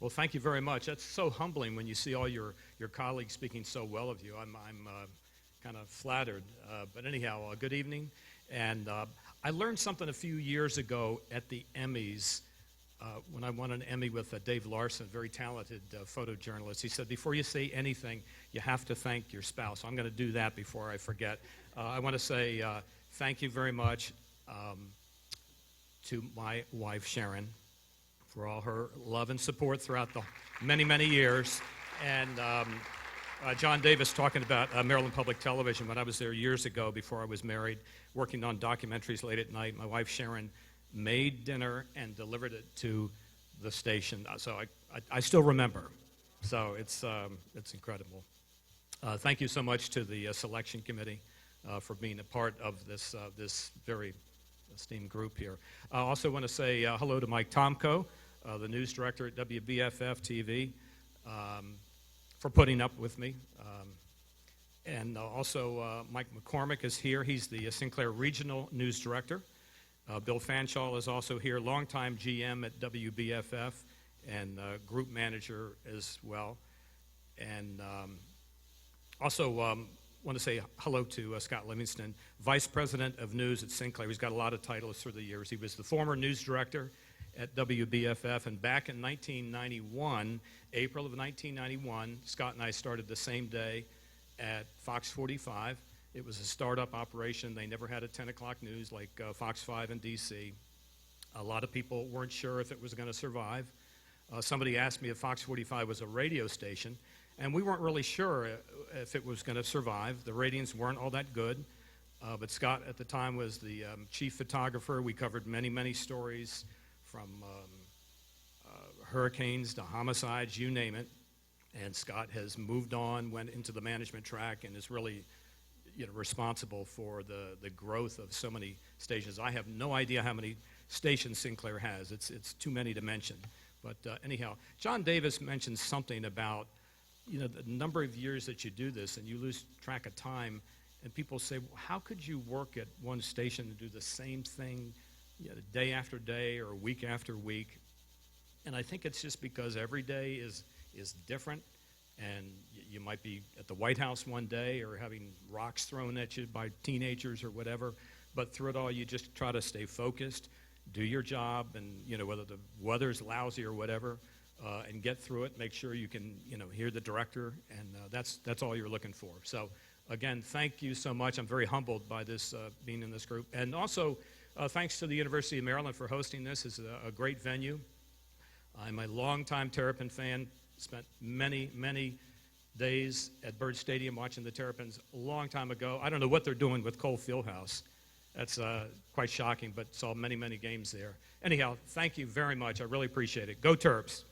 Well, thank you very much. That's so humbling when you see all your colleagues speaking so well of you. I'm kind of flattered. But anyhow, good evening. And I learned something a few years ago at the Emmys when I won an Emmy with Dave Larson, a very talented photojournalist. He said, before you say anything, you have to thank your spouse. I'm going to do that before I forget. I want to say thank you very much to my wife, Sharon, for all her love and support throughout the many, many years. And John Davis talking about Maryland Public Television. When I was there years ago before I was married, working on documentaries late at night, my wife Sharon made dinner and delivered it to the station. So I still remember. So it's incredible. Thank you so much to the selection committee for being a part of this very esteemed group here. I also want to say hello to Mike Tomko, the news director at WBFF-TV, for putting up with me. And also Mike McCormick is here. He's the Sinclair Regional News Director. Bill Fanshaw is also here, longtime GM at WBFF and group manager as well. And also want to say hello to Scott Livingston, Vice President of News at Sinclair. He's got a lot of titles through the years. He was the former news director at WBFF, and back in 1991, April of 1991, Scott and I started the same day at Fox 45. It was a startup operation. They never had a 10 o'clock news like Fox 5 in D.C. A lot of people weren't sure if it was going to survive. Somebody asked me if Fox 45 was a radio station, and we weren't really sure if it was going to survive. The ratings weren't all that good, but Scott at the time was the chief photographer. We covered many, many stories, from hurricanes to homicides, you name it. And Scott has moved on, went into the management track, and is really responsible for the growth of so many stations. I have no idea how many stations Sinclair has. It's too many to mention. But anyhow, John Davis mentioned something about the number of years that you do this, and you lose track of time, and people say, well, how could you work at one station and do the same thing day after day or week after week? And I think it's just because every day is different, and you might be at the White House one day or having rocks thrown at you by teenagers or whatever, but through it all you just try to stay focused, do your job, and whether the weather's lousy or whatever, and get through it, make sure you can hear the director, and that's all you're looking for. So again, thank you so much. I'm very humbled by this being in this group, and also thanks to the University of Maryland for hosting this. It's a great venue. I'm a longtime Terrapin fan. Spent many, many days at Byrd Stadium watching the Terrapins a long time ago. I don't know what they're doing with Cole Fieldhouse. That's quite shocking, but saw many, many games there. Anyhow, thank you very much. I really appreciate it. Go Terps.